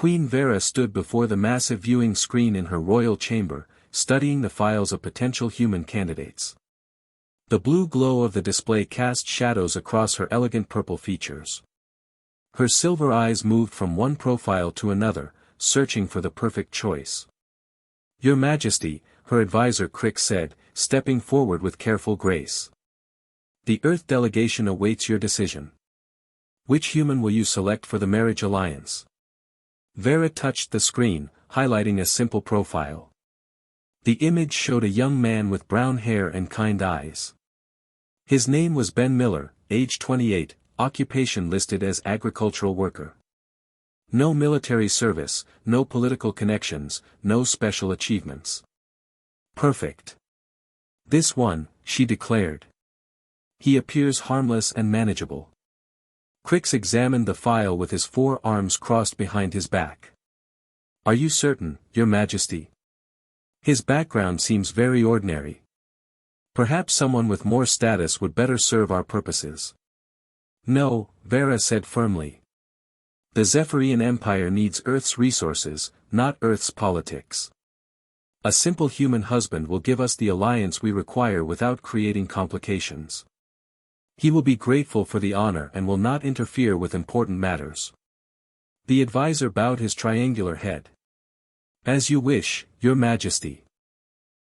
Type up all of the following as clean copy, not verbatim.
Queen Vera stood before the massive viewing screen in her royal chamber, studying the files of potential human candidates. The blue glow of the display cast shadows across her elegant purple features. Her silver eyes moved from one profile to another, searching for the perfect choice. "Your Majesty," her advisor Crick said, stepping forward with careful grace. "The Earth delegation awaits your decision. Which human will you select for the marriage alliance?" Vera touched the screen, highlighting a simple profile. The image showed a young man with brown hair and kind eyes. His name was Ben Miller, age 28, occupation listed as agricultural worker. No military service, no political connections, no special achievements. "Perfect. This one," she declared. "He appears harmless and manageable." Crix examined the file with his 4 arms crossed behind his back. "Are you certain, Your Majesty? His background seems very ordinary. Perhaps someone with more status would better serve our purposes." "No," Vera said firmly. "The Zephyrian Empire needs Earth's resources, not Earth's politics. A simple human husband will give us the alliance we require without creating complications. He will be grateful for the honor and will not interfere with important matters." The advisor bowed his triangular head. "As you wish, Your Majesty.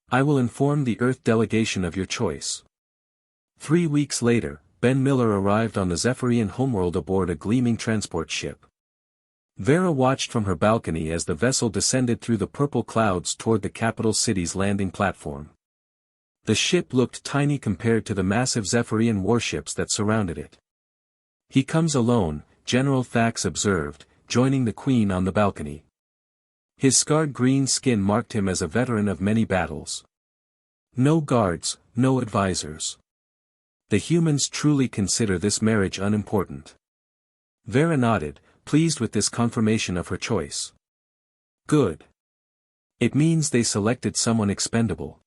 I will inform the Earth delegation of your choice." 3 weeks later, Ben Miller arrived on the Zephyrian homeworld aboard a gleaming transport ship. Vera watched from her balcony as the vessel descended through the purple clouds toward the capital city's landing platform. The ship looked tiny compared to the massive Zephyrian warships that surrounded it. "He comes alone," General Thax observed, joining the Queen on the balcony. His scarred green skin marked him as a veteran of many battles. "No guards, no advisors. The humans truly consider this marriage unimportant." Vera nodded, pleased with this confirmation of her choice. "Good. It means they selected someone expendable.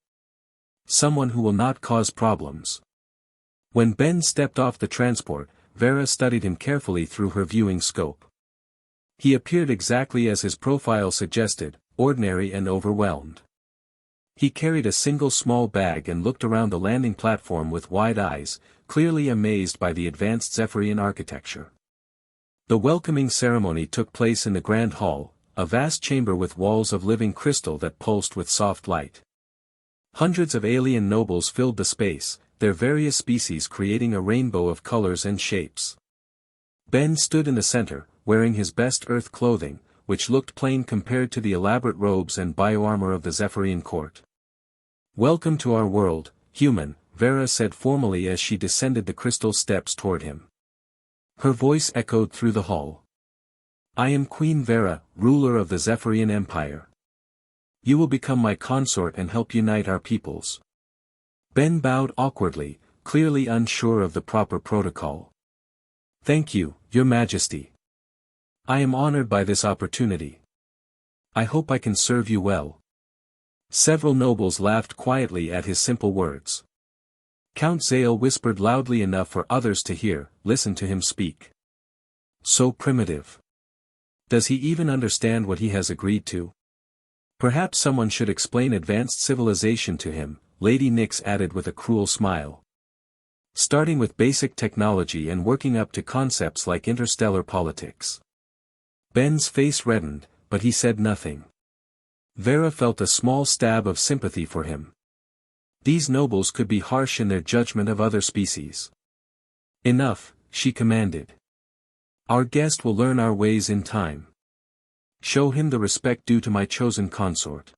Someone who will not cause problems." When Ben stepped off the transport, Vera studied him carefully through her viewing scope. He appeared exactly as his profile suggested, ordinary and overwhelmed. He carried a single small bag and looked around the landing platform with wide eyes, clearly amazed by the advanced Zephyrian architecture. The welcoming ceremony took place in the Grand Hall, a vast chamber with walls of living crystal that pulsed with soft light. Hundreds of alien nobles filled the space, their various species creating a rainbow of colors and shapes. Ben stood in the center, wearing his best Earth clothing, which looked plain compared to the elaborate robes and bioarmor of the Zephyrian court. "Welcome to our world, human," Vera said formally as she descended the crystal steps toward him. Her voice echoed through the hall. "I am Queen Vera, ruler of the Zephyrian Empire. You will become my consort and help unite our peoples." Ben bowed awkwardly, clearly unsure of the proper protocol. "Thank you, Your Majesty. I am honored by this opportunity. I hope I can serve you well." Several nobles laughed quietly at his simple words. Count Zale whispered loudly enough for others to hear, "Listen to him speak. So primitive. Does he even understand what he has agreed to? Perhaps someone should explain advanced civilization to him," Lady Nyx added with a cruel smile. "Starting with basic technology and working up to concepts like interstellar politics." Ben's face reddened, but he said nothing. Vera felt a small stab of sympathy for him. These nobles could be harsh in their judgment of other species. "Enough," she commanded. "Our guest will learn our ways in time. Show him the respect due to my chosen consort."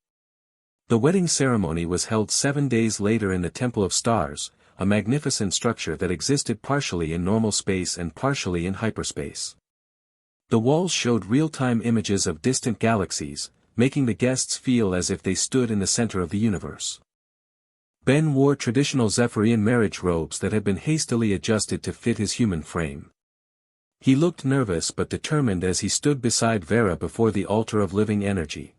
The wedding ceremony was held 7 days later in the Temple of Stars, a magnificent structure that existed partially in normal space and partially in hyperspace. The walls showed real-time images of distant galaxies, making the guests feel as if they stood in the center of the universe. Ben wore traditional Zephyrian marriage robes that had been hastily adjusted to fit his human frame. He looked nervous but determined as he stood beside Vera before the altar of living energy.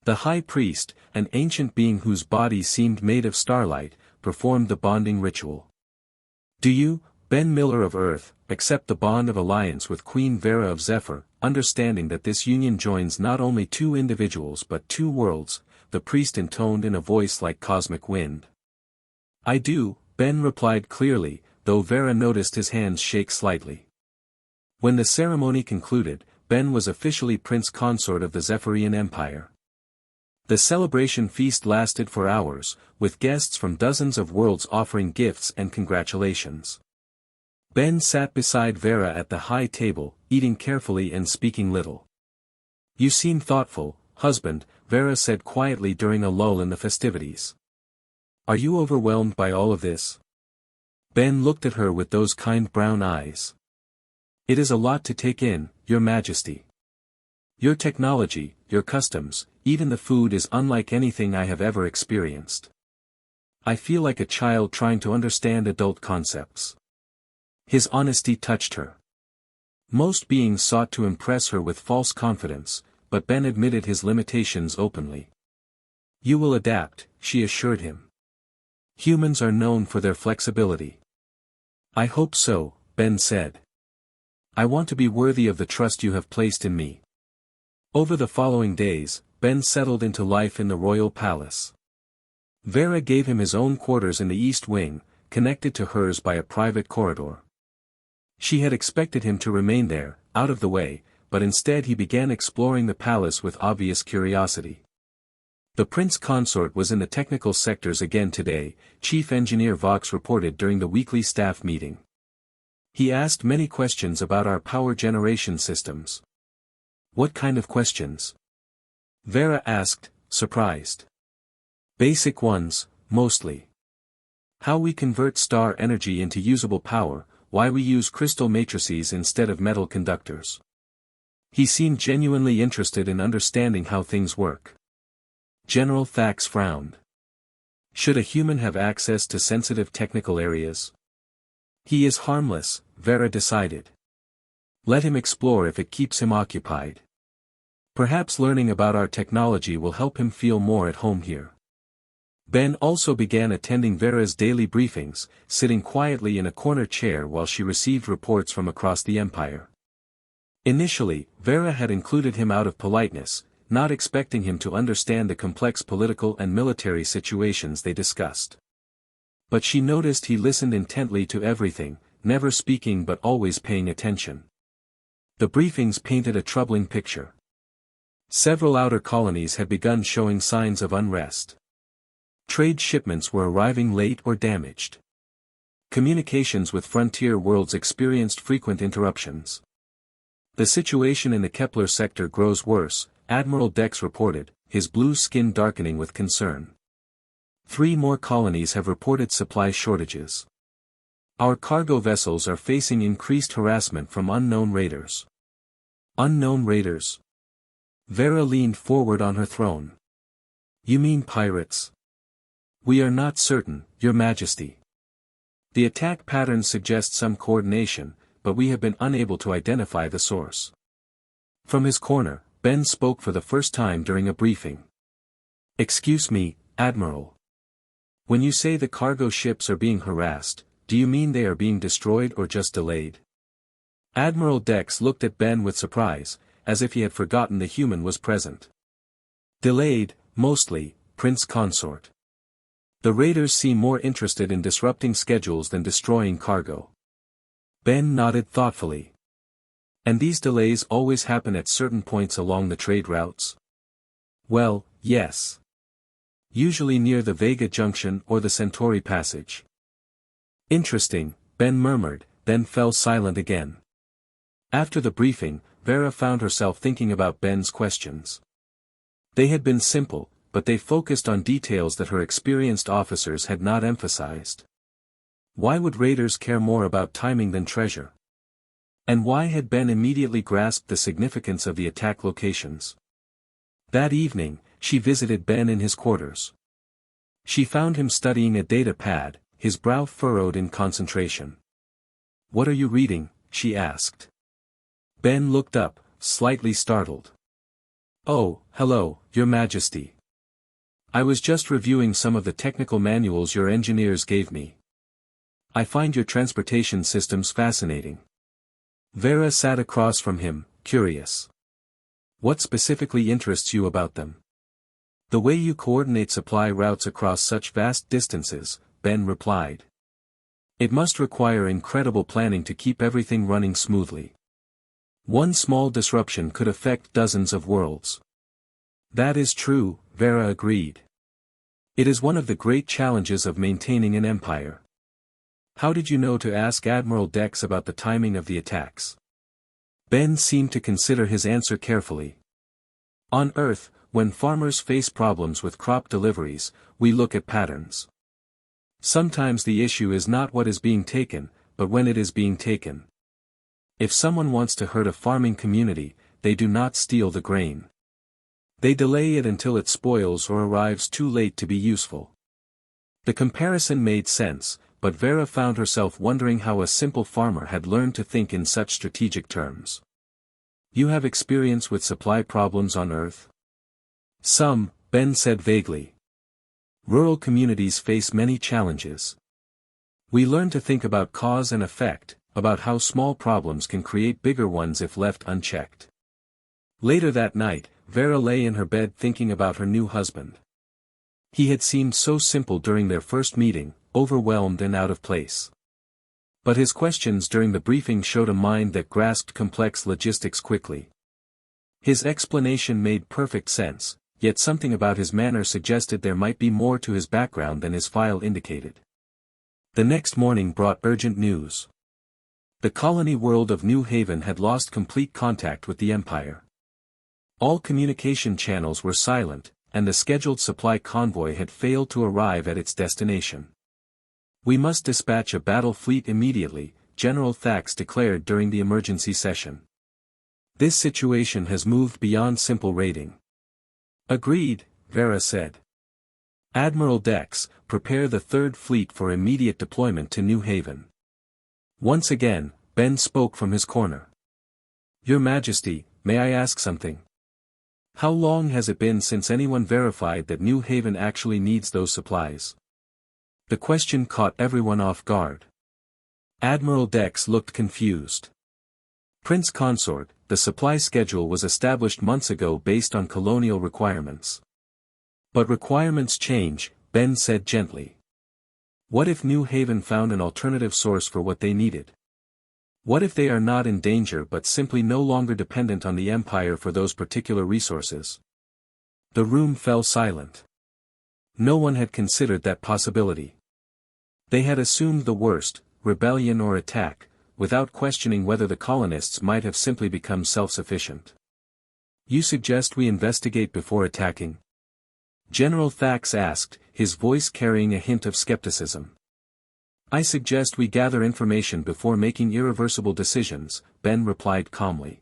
The High Priest, an ancient being whose body seemed made of starlight, performed the bonding ritual. "Do you, Ben Miller of Earth, accept the bond of alliance with Queen Vera of Zephyr?" understanding that this union joins not only two individuals but two worlds, the priest intoned in a voice like cosmic wind. I do, Ben replied clearly, though Vera noticed his hands shake slightly. When the ceremony concluded, Ben was officially Prince Consort of the Zephyrian Empire. The celebration feast lasted for hours, with guests from dozens of worlds offering gifts and congratulations. Ben sat beside Vera at the high table, eating carefully and speaking little. You seem thoughtful, husband, Vera said quietly during a lull in the festivities. Are you overwhelmed by all of this? Ben looked at her with those kind brown eyes. It is a lot to take in, Your Majesty. Your technology, your customs, even the food is unlike anything I have ever experienced. I feel like a child trying to understand adult concepts. His honesty touched her. Most beings sought to impress her with false confidence, but Ben admitted his limitations openly. You will adapt, she assured him. Humans are known for their flexibility. I hope so, Ben said. I want to be worthy of the trust you have placed in me. Over the following days, Ben settled into life in the royal palace. Vera gave him his own quarters in the East Wing, connected to hers by a private corridor. She had expected him to remain there, out of the way, but instead he began exploring the palace with obvious curiosity. The Prince Consort was in the technical sectors again today, Chief Engineer Vox reported during the weekly staff meeting. He asked many questions about our power generation systems. What kind of questions? Vera asked, surprised. Basic ones, mostly. How we convert star energy into usable power, why we use crystal matrices instead of metal conductors. He seemed genuinely interested in understanding how things work. General Thax frowned. Should a human have access to sensitive technical areas? He is harmless, Vera decided. Let him explore if it keeps him occupied. Perhaps learning about our technology will help him feel more at home here. Ben also began attending Vera's daily briefings, sitting quietly in a corner chair while she received reports from across the Empire. Initially, Vera had included him out of politeness, not expecting him to understand the complex political and military situations they discussed. But she noticed he listened intently to everything, never speaking but always paying attention. The briefings painted a troubling picture. Several outer colonies had begun showing signs of unrest. Trade shipments were arriving late or damaged. Communications with frontier worlds experienced frequent interruptions. The situation in the Kepler sector grows worse, Admiral Dex reported, his blue skin darkening with concern. 3 more colonies have reported supply shortages. Our cargo vessels are facing increased harassment from unknown raiders. Unknown raiders? Vera leaned forward on her throne. You mean pirates? We are not certain, Your Majesty. The attack patterns suggest some coordination, but we have been unable to identify the source. From his corner, Ben spoke for the first time during a briefing. Excuse me, Admiral. When you say the cargo ships are being harassed, do you mean they are being destroyed or just delayed? Admiral Dex looked at Ben with surprise, as if he had forgotten the human was present. Delayed, mostly, Prince Consort. The raiders seem more interested in disrupting schedules than destroying cargo. Ben nodded thoughtfully. And these delays always happen at certain points along the trade routes? Well, yes. Usually near the Vega Junction or the Centauri Passage. Interesting, Ben murmured, then fell silent again. After the briefing, Vera found herself thinking about Ben's questions. They had been simple, but they focused on details that her experienced officers had not emphasized. Why would raiders care more about timing than treasure? And why had Ben immediately grasped the significance of the attack locations? That evening, she visited Ben in his quarters. She found him studying a data pad, his brow furrowed in concentration. What are you reading? She asked. Ben looked up, slightly startled. Oh, hello, Your Majesty. I was just reviewing some of the technical manuals your engineers gave me. I find your transportation systems fascinating. Vera sat across from him, curious. What specifically interests you about them? The way you coordinate supply routes across such vast distances, Ben replied. It must require incredible planning to keep everything running smoothly. One small disruption could affect dozens of worlds. That is true, Vera agreed. It is one of the great challenges of maintaining an empire. How did you know to ask Admiral Dex about the timing of the attacks? Ben seemed to consider his answer carefully. On Earth, when farmers face problems with crop deliveries, we look at patterns. Sometimes the issue is not what is being taken, but when it is being taken. If someone wants to hurt a farming community, they do not steal the grain. They delay it until it spoils or arrives too late to be useful. The comparison made sense, but Vera found herself wondering how a simple farmer had learned to think in such strategic terms. You have experience with supply problems on Earth? Some, Ben said vaguely. Rural communities face many challenges. We learn to think about cause and effect, about how small problems can create bigger ones if left unchecked. Later that night, Vera lay in her bed thinking about her new husband. He had seemed so simple during their first meeting, overwhelmed and out of place. But his questions during the briefing showed a mind that grasped complex logistics quickly. His explanation made perfect sense, yet something about his manner suggested there might be more to his background than his file indicated. The next morning brought urgent news. The colony world of New Haven had lost complete contact with the Empire. All communication channels were silent, and the scheduled supply convoy had failed to arrive at its destination. We must dispatch a battle fleet immediately, General Thax declared during the emergency session. This situation has moved beyond simple raiding. Agreed, Vera said. Admiral Dex, prepare the Third Fleet for immediate deployment to New Haven. Once again, Ben spoke from his corner. Your Majesty, may I ask something? How long has it been since anyone verified that New Haven actually needs those supplies? The question caught everyone off guard. Admiral Dex looked confused. Prince Consort, the supply schedule was established months ago based on colonial requirements. But requirements change, Ben said gently. What if New Haven found an alternative source for what they needed? What if they are not in danger but simply no longer dependent on the Empire for those particular resources? The room fell silent. No one had considered that possibility. They had assumed the worst, rebellion or attack, without questioning whether the colonists might have simply become self-sufficient. You suggest we investigate before attacking? General Thax asked, his voice carrying a hint of skepticism. I suggest we gather information before making irreversible decisions, Ben replied calmly.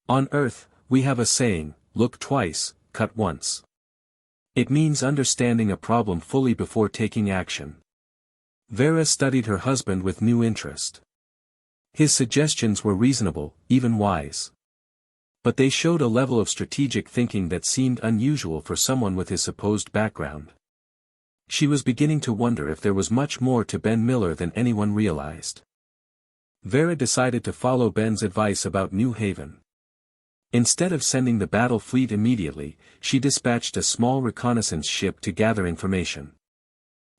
On Earth, we have a saying, look twice, cut once. It means understanding a problem fully before taking action. Vera studied her husband with new interest. His suggestions were reasonable, even wise. But they showed a level of strategic thinking that seemed unusual for someone with his supposed background. She was beginning to wonder if there was much more to Ben Miller than anyone realized. Vera decided to follow Ben's advice about New Haven. Instead of sending the battle fleet immediately, she dispatched a small reconnaissance ship to gather information.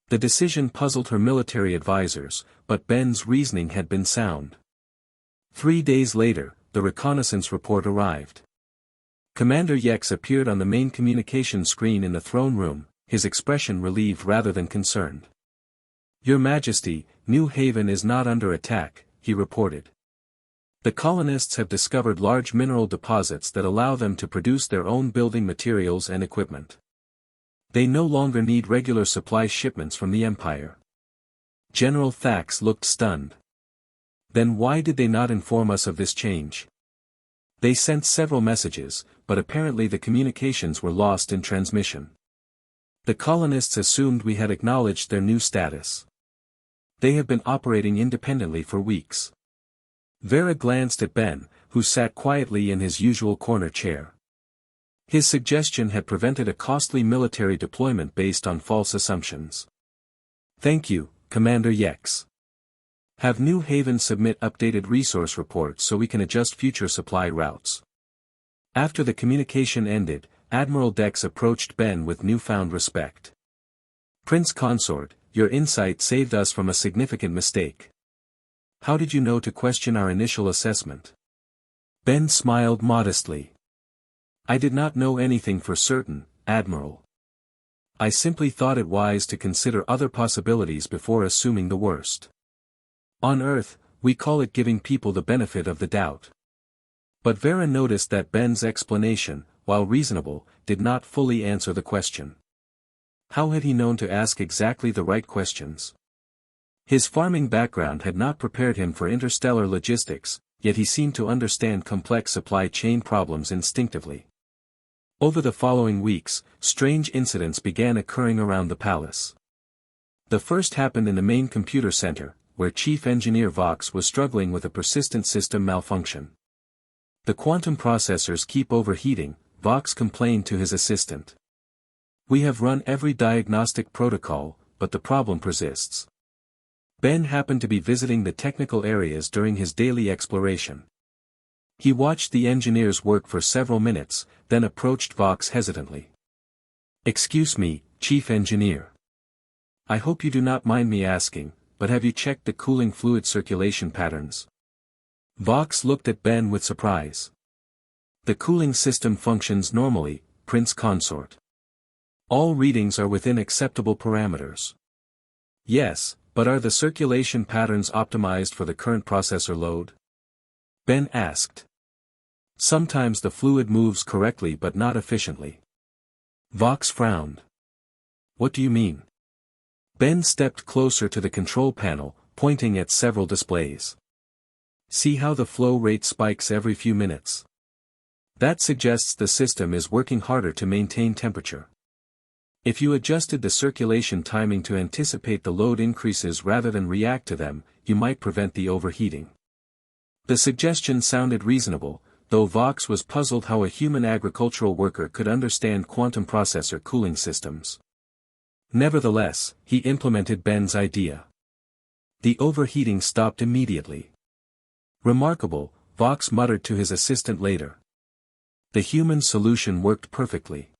The decision puzzled her military advisors, but Ben's reasoning had been sound. 3 days later, the reconnaissance report arrived. Commander Yex appeared on the main communication screen in the throne room, his expression relieved rather than concerned. Your Majesty, New Haven is not under attack, he reported. The colonists have discovered large mineral deposits that allow them to produce their own building materials and equipment. They no longer need regular supply shipments from the Empire. General Thax looked stunned. Then why did they not inform us of this change? They sent several messages, but apparently the communications were lost in transmission. The colonists assumed we had acknowledged their new status. They have been operating independently for weeks. Vera glanced at Ben, who sat quietly in his usual corner chair. His suggestion had prevented a costly military deployment based on false assumptions. Thank you, Commander Yex. Have New Haven submit updated resource reports so we can adjust future supply routes. After the communication ended, Admiral Dex approached Ben with newfound respect. Prince Consort, your insight saved us from a significant mistake. How did you know to question our initial assessment? Ben smiled modestly. I did not know anything for certain, Admiral. I simply thought it wise to consider other possibilities before assuming the worst. On Earth, we call it giving people the benefit of the doubt. But Vera noticed that Ben's explanation, while reasonable, did not fully answer the question. How had he known to ask exactly the right questions? His farming background had not prepared him for interstellar logistics, yet he seemed to understand complex supply chain problems instinctively. Over the following weeks, strange incidents began occurring around the palace. The first happened in the main computer center, where Chief Engineer Vox was struggling with a persistent system malfunction. The quantum processors keep overheating, Vox complained to his assistant. We have run every diagnostic protocol, but the problem persists. Ben happened to be visiting the technical areas during his daily exploration. He watched the engineers work for several minutes, then approached Vox hesitantly. Excuse me, Chief Engineer. I hope you do not mind me asking, but have you checked the cooling fluid circulation patterns? Vox looked at Ben with surprise. The cooling system functions normally, Prince Consort. All readings are within acceptable parameters. Yes, but are the circulation patterns optimized for the current processor load? Ben asked. Sometimes the fluid moves correctly but not efficiently. Vox frowned. What do you mean? Ben stepped closer to the control panel, pointing at several displays. See how the flow rate spikes every few minutes. That suggests the system is working harder to maintain temperature. If you adjusted the circulation timing to anticipate the load increases rather than react to them, you might prevent the overheating. The suggestion sounded reasonable, though Vox was puzzled how a human agricultural worker could understand quantum processor cooling systems. Nevertheless, he implemented Ben's idea. The overheating stopped immediately. Remarkable, Vox muttered to his assistant later. The human solution worked perfectly.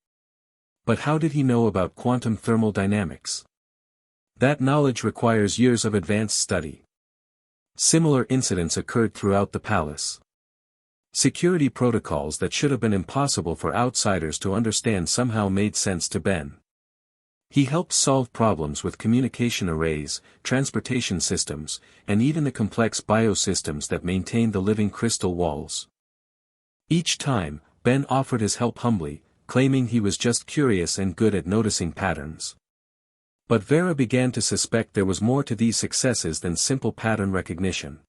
But how did he know about quantum thermodynamics? That knowledge requires years of advanced study. Similar incidents occurred throughout the palace. Security protocols that should have been impossible for outsiders to understand somehow made sense to Ben. He helped solve problems with communication arrays, transportation systems, and even the complex biosystems that maintained the living crystal walls. Each time, Ben offered his help humbly, claiming he was just curious and good at noticing patterns. But Vera began to suspect there was more to these successes than simple pattern recognition.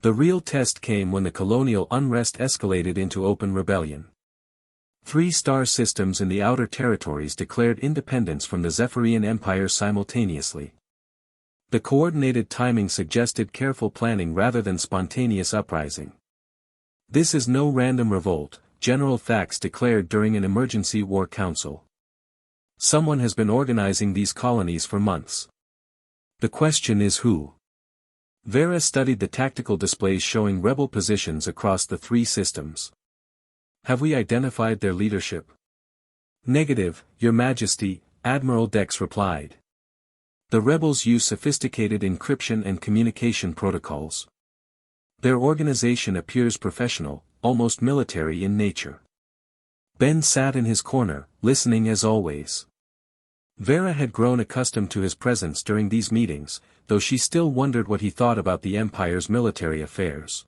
The real test came when the colonial unrest escalated into open rebellion. 3-star systems in the outer territories declared independence from the Zephyrian Empire simultaneously. The coordinated timing suggested careful planning rather than spontaneous uprising. This is no random revolt, General Thax declared during an emergency war council. Someone has been organizing these colonies for months. The question is who? Vera studied the tactical displays showing rebel positions across the 3 systems. Have we identified their leadership? Negative, Your Majesty, Admiral Dex replied. The rebels use sophisticated encryption and communication protocols. Their organization appears professional, almost military in nature. Ben sat in his corner, listening as always. Vera had grown accustomed to his presence during these meetings, though she still wondered what he thought about the Empire's military affairs.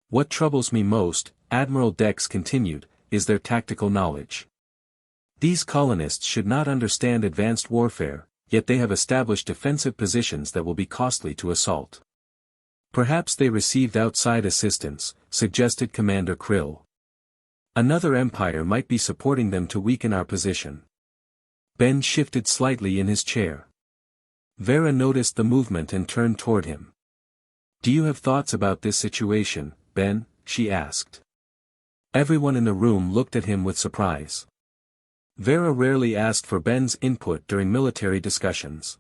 What troubles me most, Admiral Dex continued, is their tactical knowledge. These colonists should not understand advanced warfare, yet they have established defensive positions that will be costly to assault. Perhaps they received outside assistance, suggested Commander Krill. Another empire might be supporting them to weaken our position. Ben shifted slightly in his chair. Vera noticed the movement and turned toward him. Do you have thoughts about this situation, Ben? She asked. Everyone in the room looked at him with surprise. Vera rarely asked for Ben's input during military discussions.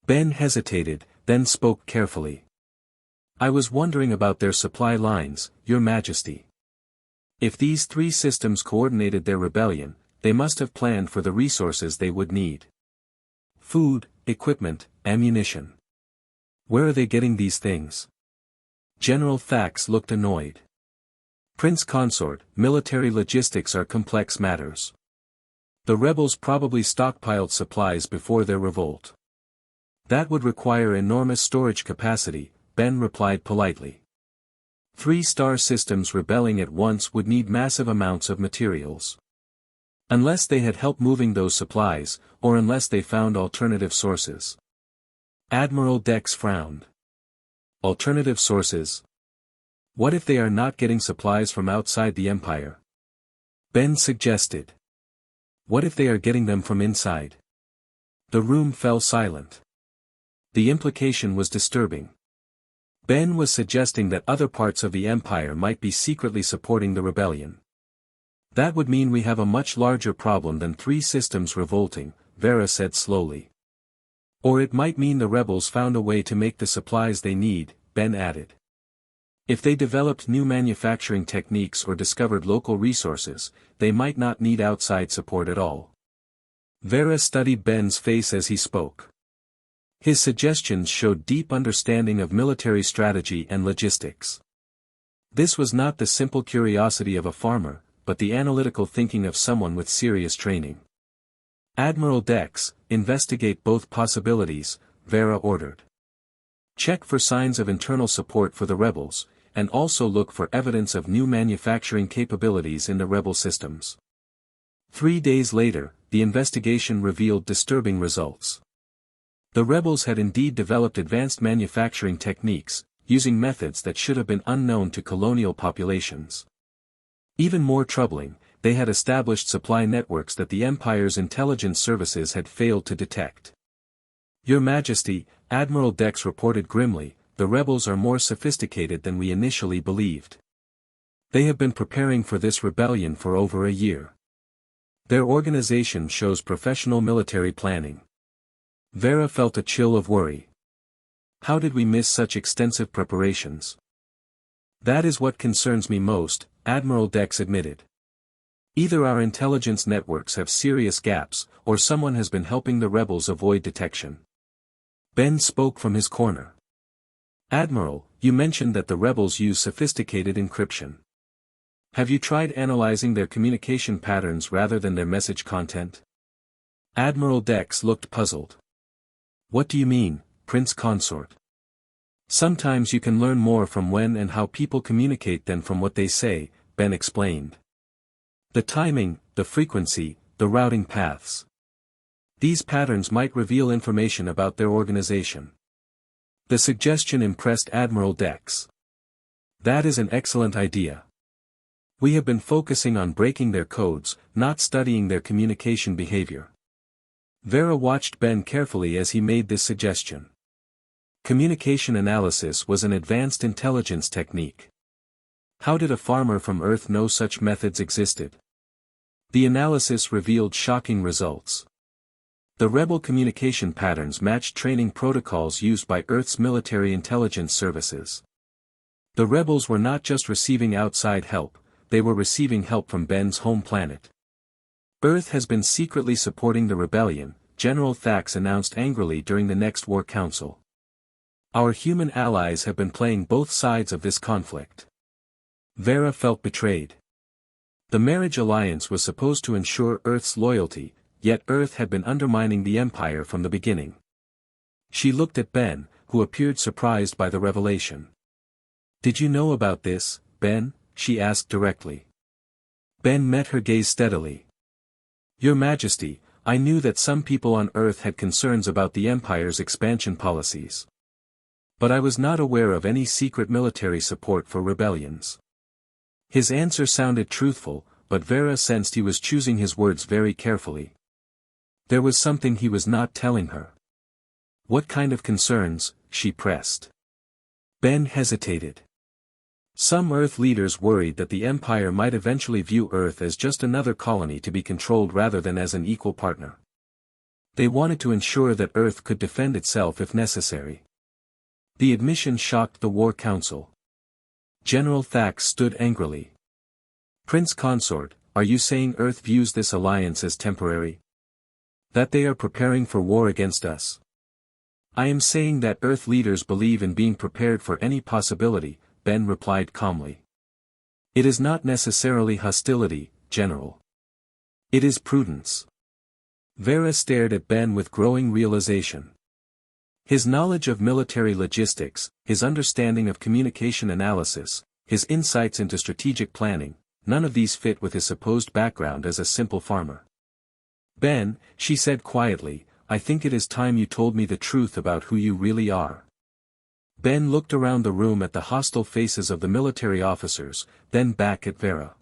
Ben hesitated, then spoke carefully. I was wondering about their supply lines, Your Majesty. If these three systems coordinated their rebellion, they must have planned for the resources they would need. Food, equipment, ammunition. Where are they getting these things? General Thax looked annoyed. Prince Consort, military logistics are complex matters. The rebels probably stockpiled supplies before their revolt. That would require enormous storage capacity, Ben replied politely. 3-star systems rebelling at once would need massive amounts of materials. Unless they had help moving those supplies, or unless they found alternative sources. Admiral Dex frowned. Alternative sources? What if they are not getting supplies from outside the Empire? Ben suggested. What if they are getting them from inside? The room fell silent. The implication was disturbing. Ben was suggesting that other parts of the Empire might be secretly supporting the rebellion. That would mean we have a much larger problem than 3 systems revolting, Vera said slowly. Or it might mean the rebels found a way to make the supplies they need, Ben added. If they developed new manufacturing techniques or discovered local resources, they might not need outside support at all. Vera studied Ben's face as he spoke. His suggestions showed deep understanding of military strategy and logistics. This was not the simple curiosity of a farmer, but the analytical thinking of someone with serious training. Admiral Dex, investigate both possibilities, Vera ordered. Check for signs of internal support for the rebels, and also look for evidence of new manufacturing capabilities in the rebel systems. 3 days later, the investigation revealed disturbing results. The rebels had indeed developed advanced manufacturing techniques, using methods that should have been unknown to colonial populations. Even more troubling, they had established supply networks that the Empire's intelligence services had failed to detect. Your Majesty, Admiral Dex reported grimly, the rebels are more sophisticated than we initially believed. They have been preparing for this rebellion for over a year. Their organization shows professional military planning. Vera felt a chill of worry. How did we miss such extensive preparations? That is what concerns me most, Admiral Dex admitted. Either our intelligence networks have serious gaps, or someone has been helping the rebels avoid detection. Ben spoke from his corner. Admiral, you mentioned that the rebels use sophisticated encryption. Have you tried analyzing their communication patterns rather than their message content? Admiral Dex looked puzzled. What do you mean, Prince Consort? Sometimes you can learn more from when and how people communicate than from what they say, Ben explained. The timing, the frequency, the routing paths. These patterns might reveal information about their organization. The suggestion impressed Admiral Dex. That is an excellent idea. We have been focusing on breaking their codes, not studying their communication behavior. Vera watched Ben carefully as he made this suggestion. Communication analysis was an advanced intelligence technique. How did a farmer from Earth know such methods existed? The analysis revealed shocking results. The rebel communication patterns matched training protocols used by Earth's military intelligence services. The rebels were not just receiving outside help, they were receiving help from Ben's home planet. Earth has been secretly supporting the rebellion, General Thax announced angrily during the next war council. Our human allies have been playing both sides of this conflict. Vera felt betrayed. The marriage alliance was supposed to ensure Earth's loyalty, yet Earth had been undermining the Empire from the beginning. She looked at Ben, who appeared surprised by the revelation. Did you know about this, Ben? She asked directly. Ben met her gaze steadily. Your Majesty, I knew that some people on Earth had concerns about the Empire's expansion policies. But I was not aware of any secret military support for rebellions. His answer sounded truthful, but Vera sensed he was choosing his words very carefully. There was something he was not telling her. What kind of concerns? She pressed. Ben hesitated. Some Earth leaders worried that the Empire might eventually view Earth as just another colony to be controlled rather than as an equal partner. They wanted to ensure that Earth could defend itself if necessary. The admission shocked the War Council. General Thax stood angrily. Prince Consort, are you saying Earth views this alliance as temporary? That they are preparing for war against us? I am saying that Earth leaders believe in being prepared for any possibility, Ben replied calmly. It is not necessarily hostility, General. It is prudence. Vera stared at Ben with growing realization. His knowledge of military logistics, his understanding of communication analysis, his insights into strategic planning, none of these fit with his supposed background as a simple farmer. Ben, she said quietly, I think it is time you told me the truth about who you really are. Ben looked around the room at the hostile faces of the military officers, then back at Vera.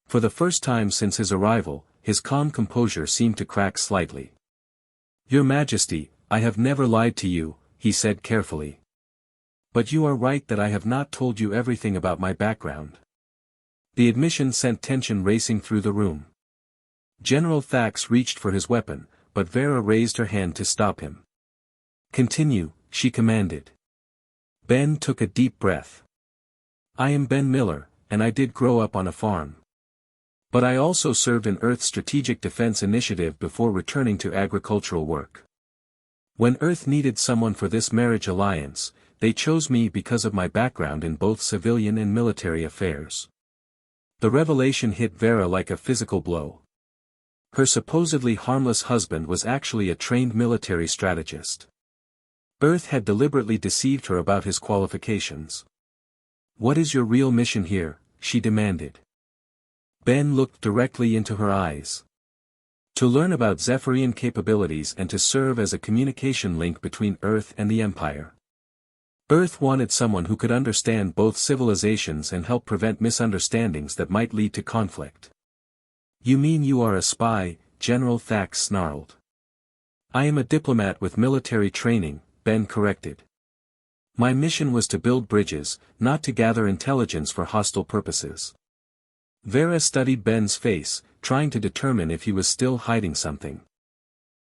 For the first time since his arrival, his calm composure seemed to crack slightly. Your Majesty, I have never lied to you, he said carefully. But you are right that I have not told you everything about my background. The admission sent tension racing through the room. General Thax reached for his weapon, but Vera raised her hand to stop him. Continue, she commanded. Ben took a deep breath. I am Ben Miller, and I did grow up on a farm. But I also served in Earth's Strategic Defense Initiative before returning to agricultural work. When Earth needed someone for this marriage alliance, they chose me because of my background in both civilian and military affairs. The revelation hit Vera like a physical blow. Her supposedly harmless husband was actually a trained military strategist. Earth had deliberately deceived her about his qualifications. What is your real mission here? She demanded. Ben looked directly into her eyes. To learn about Zephyrian capabilities and to serve as a communication link between Earth and the Empire. Earth wanted someone who could understand both civilizations and help prevent misunderstandings that might lead to conflict. You mean you are a spy? General Thax snarled. I am a diplomat with military training, Ben corrected. My mission was to build bridges, not to gather intelligence for hostile purposes. Vera studied Ben's face, trying to determine if he was still hiding something.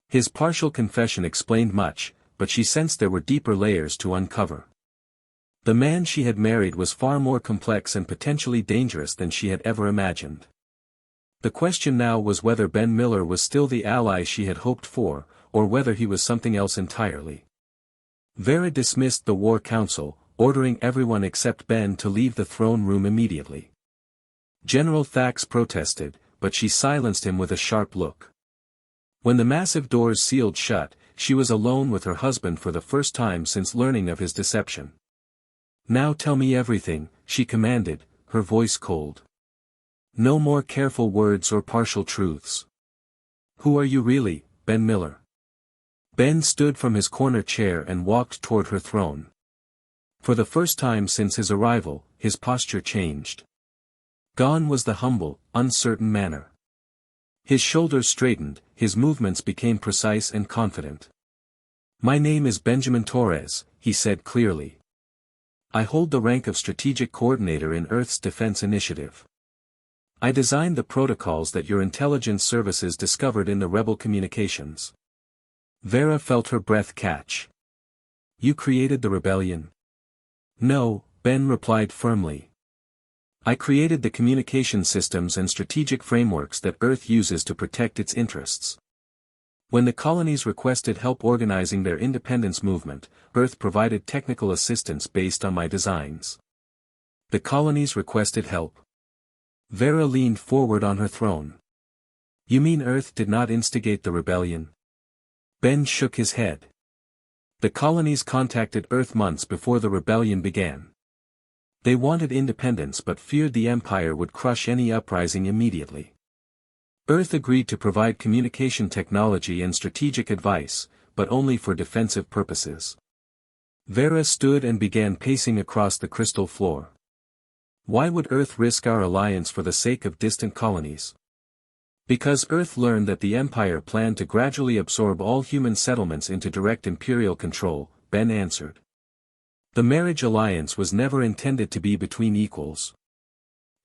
His partial confession explained much, but she sensed there were deeper layers to uncover. The man she had married was far more complex and potentially dangerous than she had ever imagined. The question now was whether Ben Miller was still the ally she had hoped for, or whether he was something else entirely. Vera dismissed the War Council, ordering everyone except Ben to leave the throne room immediately. General Thax protested, but she silenced him with a sharp look. When the massive doors sealed shut, she was alone with her husband for the first time since learning of his deception. Now tell me everything, she commanded, her voice cold. No more careful words or partial truths. Who are you really, Ben Miller? Ben stood from his corner chair and walked toward her throne. For the first time since his arrival, his posture changed. Gone was the humble, uncertain manner. His shoulders straightened, his movements became precise and confident. My name is Benjamin Torres, he said clearly. I hold the rank of Strategic Coordinator in Earth's Defense Initiative. I designed the protocols that your intelligence services discovered in the rebel communications. Vera felt her breath catch. You created the rebellion? No, Ben replied firmly. I created the communication systems and strategic frameworks that Earth uses to protect its interests. When the colonies requested help organizing their independence movement, Earth provided technical assistance based on my designs. The colonies requested help. Vera leaned forward on her throne. You mean Earth did not instigate the rebellion? Ben shook his head. The colonies contacted Earth months before the rebellion began. They wanted independence but feared the Empire would crush any uprising immediately. Earth agreed to provide communication technology and strategic advice, but only for defensive purposes. Vera stood and began pacing across the crystal floor. Why would Earth risk our alliance for the sake of distant colonies? Because Earth learned that the Empire planned to gradually absorb all human settlements into direct imperial control, Ben answered. The marriage alliance was never intended to be between equals.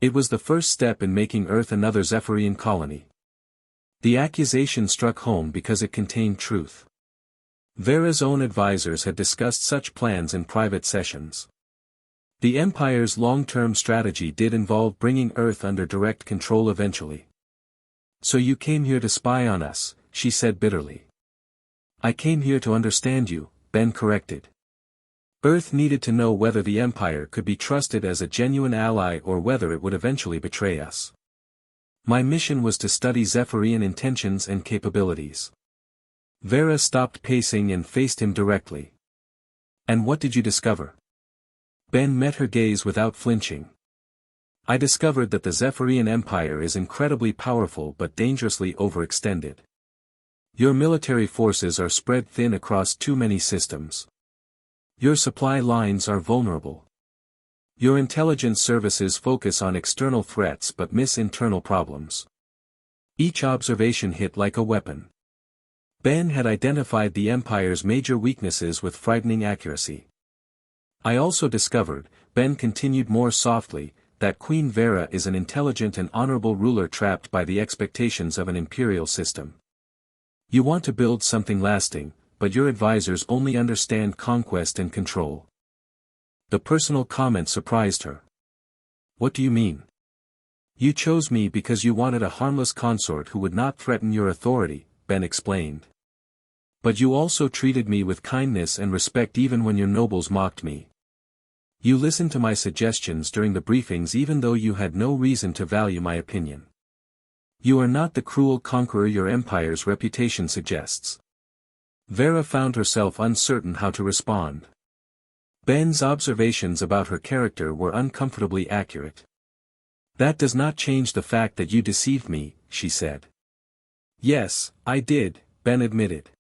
It was the first step in making Earth another Zephyrian colony. The accusation struck home because it contained truth. Vera's own advisors had discussed such plans in private sessions. The Empire's long-term strategy did involve bringing Earth under direct control eventually. "So you came here to spy on us," she said bitterly. "I came here to understand you," Ben corrected. Earth needed to know whether the Empire could be trusted as a genuine ally or whether it would eventually betray us. My mission was to study Zephyrian intentions and capabilities. Vera stopped pacing and faced him directly. "And what did you discover?" Ben met her gaze without flinching. "I discovered that the Zephyrian Empire is incredibly powerful but dangerously overextended. Your military forces are spread thin across too many systems. Your supply lines are vulnerable. Your intelligence services focus on external threats but miss internal problems." Each observation hit like a weapon. Ben had identified the Empire's major weaknesses with frightening accuracy. "I also discovered," Ben continued more softly, "that Queen Vera is an intelligent and honorable ruler trapped by the expectations of an imperial system. You want to build something lasting, but your advisors only understand conquest and control." The personal comment surprised her. "What do you mean?" "You chose me because you wanted a harmless consort who would not threaten your authority," Ben explained. "But you also treated me with kindness and respect even when your nobles mocked me. You listened to my suggestions during the briefings even though you had no reason to value my opinion. You are not the cruel conqueror your empire's reputation suggests." Vera found herself uncertain how to respond. Ben's observations about her character were uncomfortably accurate. "That does not change the fact that you deceived me," she said. "Yes, I did," Ben admitted.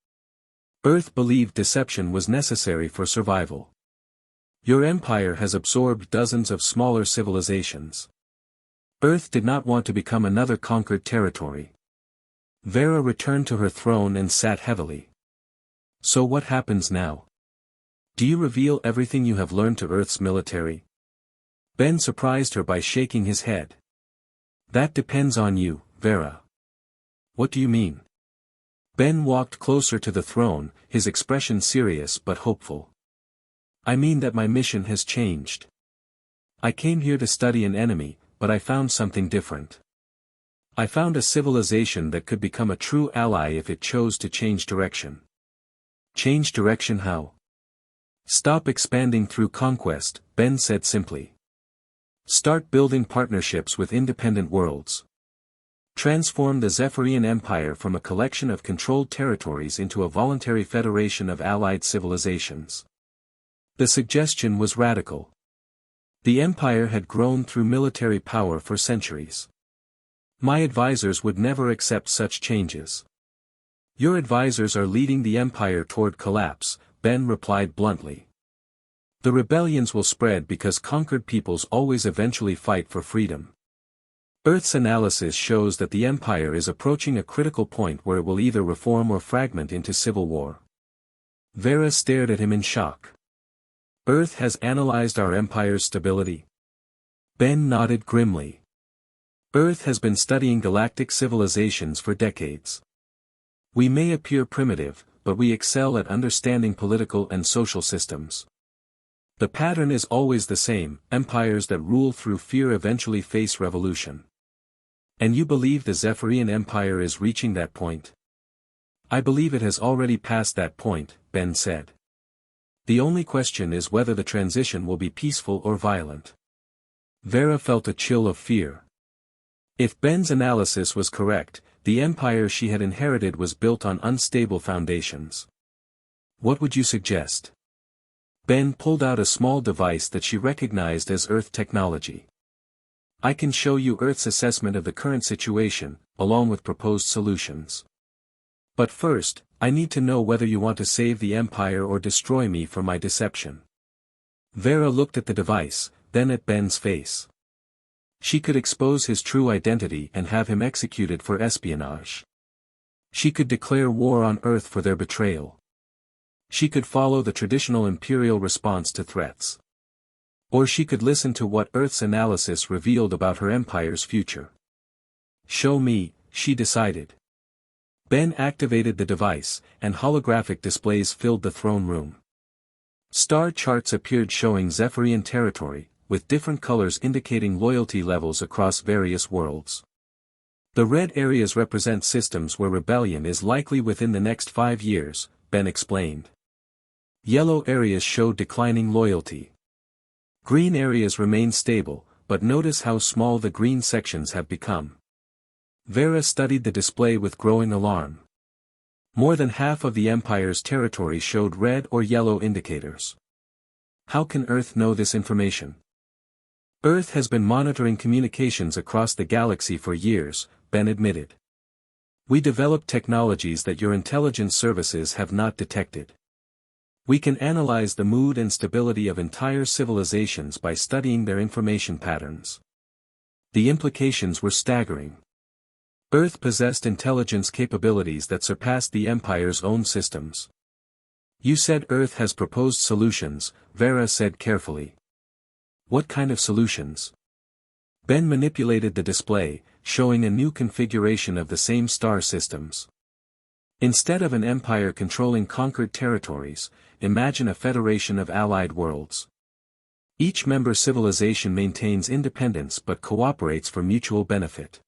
"Earth believed deception was necessary for survival. Your empire has absorbed dozens of smaller civilizations. Earth did not want to become another conquered territory." Vera returned to her throne and sat heavily. "So what happens now? Do you reveal everything you have learned to Earth's military?" Ben surprised her by shaking his head. "That depends on you, Vera." "What do you mean?" Ben walked closer to the throne, his expression serious but hopeful. "I mean that my mission has changed. I came here to study an enemy, but I found something different. I found a civilization that could become a true ally if it chose to change direction." "Change direction how?" "Stop expanding through conquest," Ben said simply. "Start building partnerships with independent worlds. Transform the Zephyrian Empire from a collection of controlled territories into a voluntary federation of allied civilizations." The suggestion was radical. The Empire had grown through military power for centuries. "My advisors would never accept such changes." "Your advisors are leading the Empire toward collapse," Ben replied bluntly. "The rebellions will spread because conquered peoples always eventually fight for freedom. Earth's analysis shows that the Empire is approaching a critical point where it will either reform or fragment into civil war." Vera stared at him in shock. "Earth has analyzed our Empire's stability?" Ben nodded grimly. "Earth has been studying galactic civilizations for decades. We may appear primitive, but we excel at understanding political and social systems. The pattern is always the same: empires that rule through fear eventually face revolution. And you believe the Zephyrian Empire is reaching that point?" "I believe it has already passed that point," Ben said. "The only question is whether the transition will be peaceful or violent." Vera felt a chill of fear. If Ben's analysis was correct, the empire she had inherited was built on unstable foundations. "What would you suggest?" Ben pulled out a small device that she recognized as Earth technology. "I can show you Earth's assessment of the current situation, along with proposed solutions. But first, I need to know whether you want to save the Empire or destroy me for my deception." Vera looked at the device, then at Ben's face. She could expose his true identity and have him executed for espionage. She could declare war on Earth for their betrayal. She could follow the traditional imperial response to threats. Or she could listen to what Earth's analysis revealed about her empire's future. "Show me," she decided. Ben activated the device, and holographic displays filled the throne room. Star charts appeared showing Zephyrian territory, with different colors indicating loyalty levels across various worlds. The red areas represent systems where rebellion is likely within the next 5 years, Ben explained. Yellow areas show declining loyalty. Green areas remain stable, but notice how small the green sections have become. Vera studied the display with growing alarm. More than half of the Empire's territory showed red or yellow indicators. How can Earth know this information? Earth has been monitoring communications across the galaxy for years, Ben admitted. We developed technologies that your intelligence services have not detected. We can analyze the mood and stability of entire civilizations by studying their information patterns. The implications were staggering. Earth possessed intelligence capabilities that surpassed the Empire's own systems. You said Earth has proposed solutions, Vera said carefully. What kind of solutions? Ben manipulated the display, showing a new configuration of the same star systems. Instead of an empire controlling conquered territories, imagine a federation of allied worlds. Each member civilization maintains independence but cooperates for mutual benefit.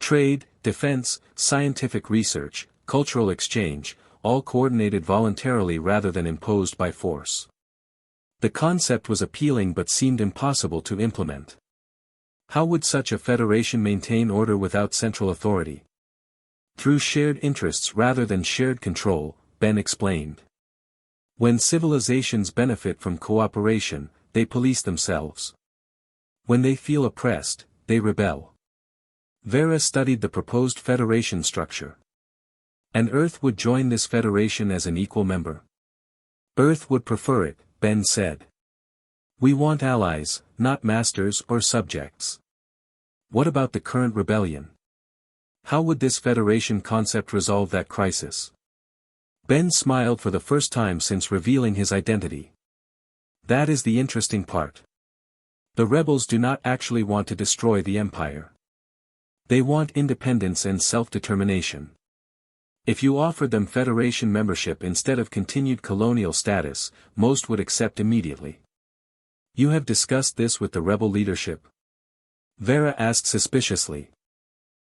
Trade, defense, scientific research, cultural exchange, all coordinated voluntarily rather than imposed by force. The concept was appealing but seemed impossible to implement. How would such a federation maintain order without central authority? Through shared interests rather than shared control, Ben explained. When civilizations benefit from cooperation, they police themselves. When they feel oppressed, they rebel. Vera studied the proposed federation structure. And Earth would join this federation as an equal member. Earth would prefer it, Ben said. We want allies, not masters or subjects. What about the current rebellion? How would this federation concept resolve that crisis? Ben smiled for the first time since revealing his identity. That is the interesting part. The rebels do not actually want to destroy the Empire. They want independence and self-determination. If you offered them Federation membership instead of continued colonial status, most would accept immediately. You have discussed this with the rebel leadership? Vera asked suspiciously.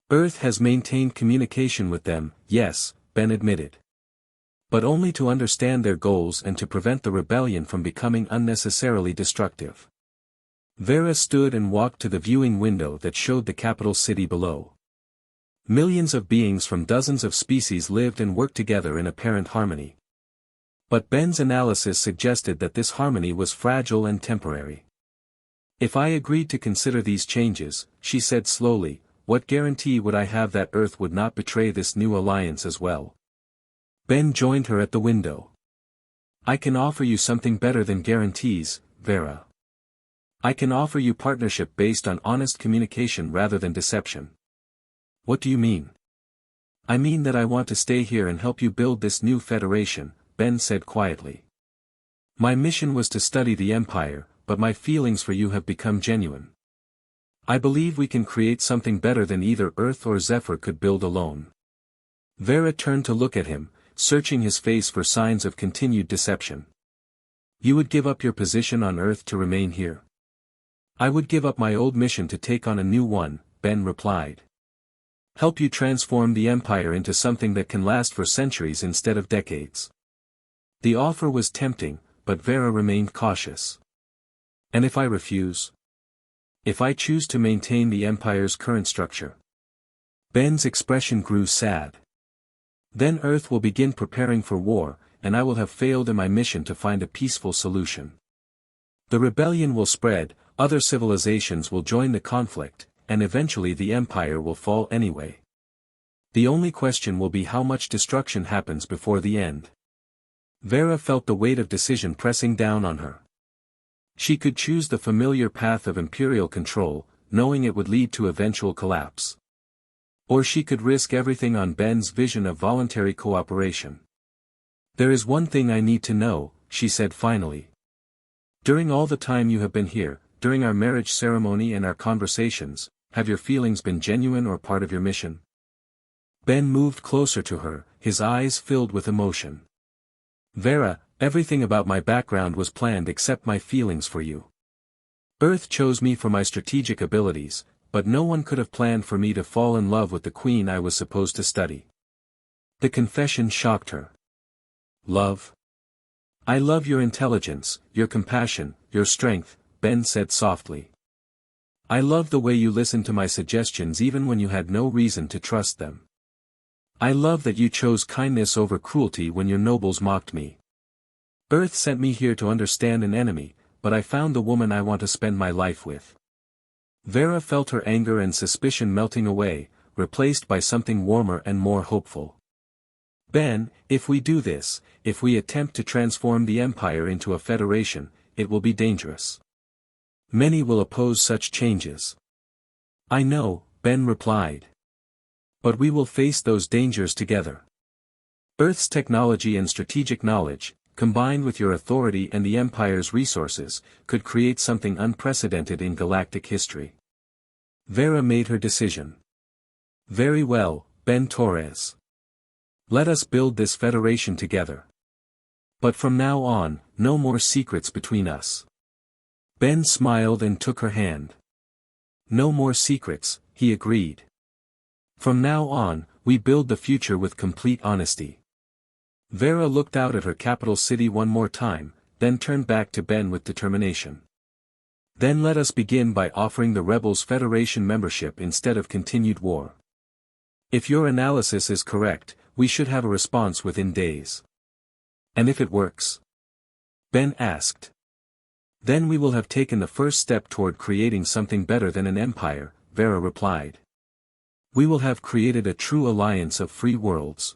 Earth has maintained communication with them, yes, Ben admitted. But only to understand their goals and to prevent the rebellion from becoming unnecessarily destructive. Vera stood and walked to the viewing window that showed the capital city below. Millions of beings from dozens of species lived and worked together in apparent harmony. But Ben's analysis suggested that this harmony was fragile and temporary. If I agreed to consider these changes, she said slowly, what guarantee would I have that Earth would not betray this new alliance as well? Ben joined her at the window. I can offer you something better than guarantees, Vera. I can offer you partnership based on honest communication rather than deception. What do you mean? I mean that I want to stay here and help you build this new federation, Ben said quietly. My mission was to study the Empire, but my feelings for you have become genuine. I believe we can create something better than either Earth or Zephyr could build alone. Vera turned to look at him, searching his face for signs of continued deception. You would give up your position on Earth to remain here? I would give up my old mission to take on a new one, Ben replied. Help you transform the Empire into something that can last for centuries instead of decades. The offer was tempting, but Vera remained cautious. And if I refuse? If I choose to maintain the Empire's current structure? Ben's expression grew sad. Then Earth will begin preparing for war, and I will have failed in my mission to find a peaceful solution. The rebellion will spread, other civilizations will join the conflict, and eventually the Empire will fall anyway. The only question will be how much destruction happens before the end. Vera felt the weight of decision pressing down on her. She could choose the familiar path of imperial control, knowing it would lead to eventual collapse. Or she could risk everything on Ben's vision of voluntary cooperation. There is one thing I need to know, she said finally. During all the time you have been here, during our marriage ceremony and our conversations, have your feelings been genuine or part of your mission? Ben moved closer to her, his eyes filled with emotion. Vera, everything about my background was planned except my feelings for you. Earth chose me for my strategic abilities, but no one could have planned for me to fall in love with the queen I was supposed to study. The confession shocked her. Love? I love your intelligence, your compassion, your strength, Ben said softly. I love the way you listened to my suggestions even when you had no reason to trust them. I love that you chose kindness over cruelty when your nobles mocked me. Earth sent me here to understand an enemy, but I found the woman I want to spend my life with. Vera felt her anger and suspicion melting away, replaced by something warmer and more hopeful. Ben, if we do this, if we attempt to transform the Empire into a federation, it will be dangerous. Many will oppose such changes. I know, Ben replied. But we will face those dangers together. Earth's technology and strategic knowledge, combined with your authority and the Empire's resources, could create something unprecedented in galactic history. Vera made her decision. Very well, Ben Torres. Let us build this federation together. But from now on, no more secrets between us. Ben smiled and took her hand. No more secrets, he agreed. From now on, we build the future with complete honesty. Vera looked out at her capital city one more time, then turned back to Ben with determination. Then let us begin by offering the rebels Federation membership instead of continued war. If your analysis is correct, we should have a response within days. And if it works? Ben asked. Then we will have taken the first step toward creating something better than an empire, Vera replied. We will have created a true alliance of free worlds.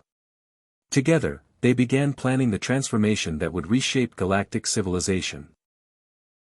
Together, they began planning the transformation that would reshape galactic civilization.